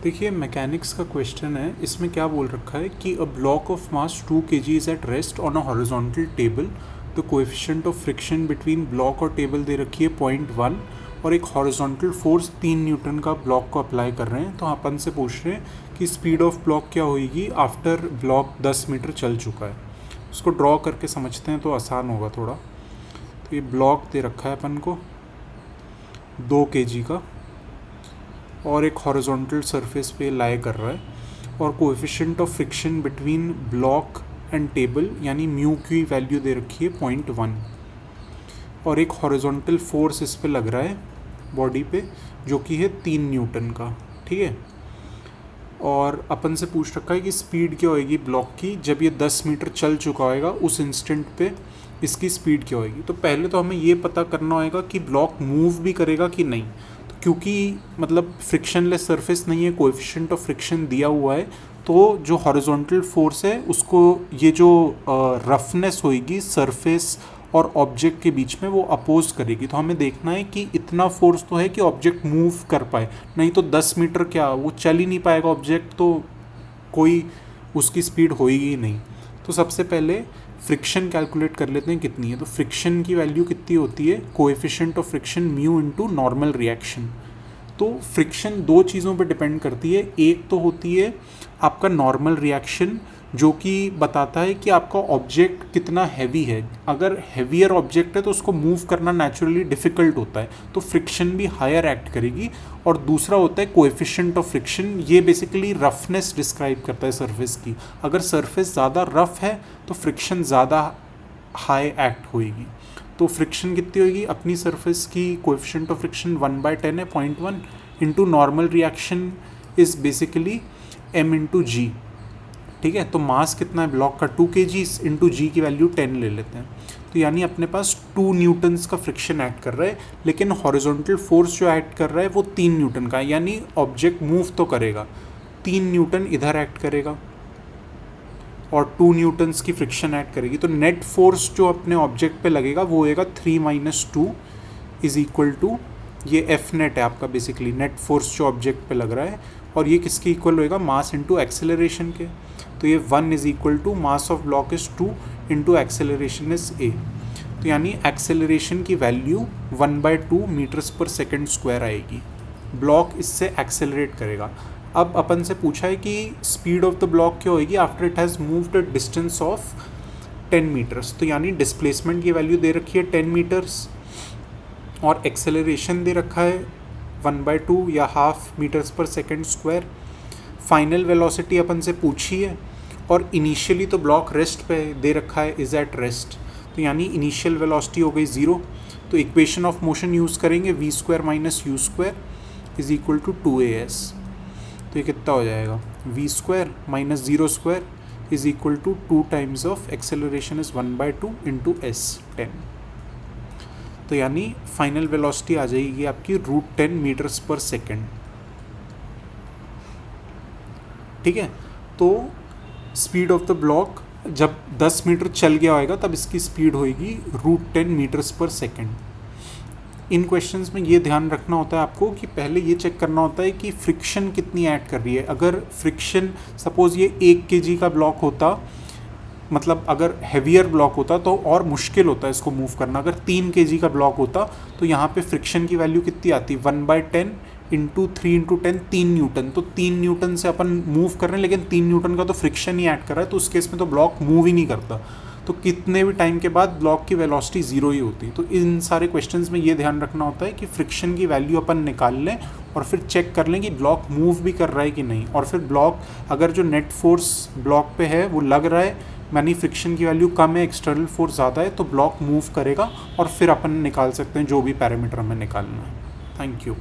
देखिए मैकेनिक्स का क्वेश्चन है, इसमें क्या बोल रखा है कि a block of mass 2 kg is at rest on a horizontal table, the coefficient of friction between block और टेबल दे रखी है 0.1 और एक हॉरिजॉन्टल फोर्स 3 न्यूटन का ब्लॉक को अप्लाई कर रहे हैं। तो अपन से पूछ रहे हैं कि स्पीड ऑफ ब्लॉक क्या होगी आफ्टर ब्लॉक 10 मीटर चल चुका है। उसको ड्रॉ करके समझते हैं तो आसान होगा थोड़ा। तो ये ब्लॉक दे रखा है अपन को 2 kg का और एक हॉरिजॉन्टल सरफेस पे लाई कर रहा है और coefficient of friction between block and table यानी म्यू की वैल्यू दे रखी है 0.1 और एक हॉरिजॉन्टल फोर्स इस पे लग रहा है बॉडी पे जो कि है 3 न्यूटन का। ठीक है, और अपन से पूछ रखा है कि स्पीड क्या होएगी ब्लॉक की जब ये 10 मीटर चल चुका होएगा, उस इंस्टेंट पे इसकी स्पीड क्या होएगी। तो पहले तो हमें ये पता करना होएगा कि ब्लॉक मूव भी करेगा कि नहीं। क्योंकि मतलब फ्रिक्शनलेस सरफेस नहीं है, कोएफिशिएंट ऑफ फ्रिक्शन दिया हुआ है, तो जो हॉरिजॉन्टल फोर्स है उसको ये जो रफनेस होएगी सरफेस और ऑब्जेक्ट के बीच में वो अपोज करेगी। तो हमें देखना है कि इतना फोर्स तो है कि ऑब्जेक्ट मूव कर पाए, नहीं तो 10 मीटर क्या वो चल ही नहीं पाएगा ऑब्जेक्ट, तो कोई उसकी स्पीड होएगी ही नहीं। तो सबसे पहले फ्रिक्शन कैलकुलेट कर लेते हैं कितनी है। तो फ्रिक्शन की वैल्यू कितनी होती है, coefficient of friction mu into normal reaction. तो फ्रिक्शन दो चीज़ों पे डिपेंड करती है, एक तो होती है आपका नॉर्मल रिएक्शन जो कि बताता है कि आपका ऑब्जेक्ट कितना हैवी है। अगर हैवियर ऑब्जेक्ट है तो उसको मूव करना नेचुरली डिफ़िकल्ट होता है, तो फ्रिक्शन भी हायर एक्ट करेगी। और दूसरा होता है कोएफिशिएंट ऑफ फ्रिक्शन, ये बेसिकली रफनेस डिस्क्राइब करता है सरफेस की। अगर सरफेस ज़्यादा रफ है तो फ्रिक्शन ज़्यादा हाई एक्ट होएगी। तो फ्रिक्शन कितनी होगी अपनी सरफेस की, कोएफिशिएंट ऑफ फ्रिक्शन 1/10 है 0.1 into normal reaction is basically m into G. ठीक है, तो मास कितना है ब्लॉक का 2 kg इंटू जी की वैल्यू 10 ले लेते हैं। तो यानी अपने पास 2 न्यूटन्स का फ्रिक्शन एक्ट कर रहा है, लेकिन हॉरिजॉन्टल फोर्स जो एक्ट कर रहा है वो 3 न्यूटन का है, यानी ऑब्जेक्ट मूव तो करेगा, 3 न्यूटन इधर एक्ट करेगा और 2 न्यूटन्स की फ्रिक्शन एक्ट करेगी। तो नेट फोर्स जो अपने ऑब्जेक्ट पे लगेगा वो होएगा 3 - 2 इज इक्वल टू, ये एफ नेट है आपका बेसिकली नेट फोर्स जो ऑब्जेक्ट पे लग रहा है, और ये किसके इक्वल होएगा, मास इंटू एक्सेलरेशन के। तो ये 1 is equal to mass of block is 2 into acceleration is a. तो यानी एक्सेलरेशन की value 1/2 meters per second square आएगी। ब्लॉक इससे एक्सेलरेट करेगा। अब अपन से पूछा है कि स्पीड ऑफ द ब्लॉक क्या होगी after it has moved a distance of 10 meters. तो यानी डिस्प्लेसमेंट की वैल्यू दे रखी है 10 मीटर्स और एक्सेलरेशन दे रखा है 1/2 या half metres per second square. Final velocity अपन से पूछी है और इनिशियली तो ब्लॉक रेस्ट पे दे रखा है, इज एट रेस्ट। तो यानी इनिशियल वेलोसिटी हो गई 0। तो इक्वेशन ऑफ मोशन यूज़ करेंगे v² - u² is equal to 2as। तो ये कितना हो जाएगा, v² - 0² is equal to 2 times of acceleration is 1/2 into s 10। तो यानी फाइनल वेलोसिटी आ जाएगी आपकी √10 मीटर्स पर सेकेंड। ठीक है, तो स्पीड ऑफ द ब्लॉक जब 10 मीटर चल गया होएगा तब इसकी स्पीड होएगी √10 मीटर्स पर सेकेंड। इन क्वेश्चंस में ये ध्यान रखना होता है आपको कि पहले ये चेक करना होता है कि फ्रिक्शन कितनी ऐड कर रही है। अगर फ्रिक्शन सपोज ये 1 kg का ब्लॉक होता, मतलब अगर हैवियर ब्लॉक होता तो और मुश्किल होता है इसको मूव करना। अगर 3 kg का ब्लॉक होता तो यहाँ पे फ्रिक्शन की वैल्यू कितनी आती, 1/10 इंटू 3 इंटू 10 3 न्यूटन। तो 3 न्यूटन से अपन मूव कर रहे हैं, लेकिन 3 न्यूटन का तो फ्रिक्शन ही ऐड कर रहा है, तो उस केस में तो ब्लॉक मूव ही नहीं करता। तो कितने भी टाइम के बाद ब्लॉक की वेलोसिटी 0 ही होती। तो इन सारे क्वेश्चंस में ये ध्यान रखना होता है कि फ्रिक्शन की वैल्यू अपन निकाल लें और फिर चेक कर लें कि ब्लॉक मूव भी कर रहा है कि नहीं। और फिर ब्लॉक अगर जो नेट फोर्स ब्लॉक पे है वो लग रहा है, यानी फ्रिक्शन की वैल्यू कम है, एक्सटर्नल फोर्स ज़्यादा है, तो ब्लॉक मूव करेगा और फिर अपन निकाल सकते हैं जो भी पैरामीटर हमें निकालना है। Thank you.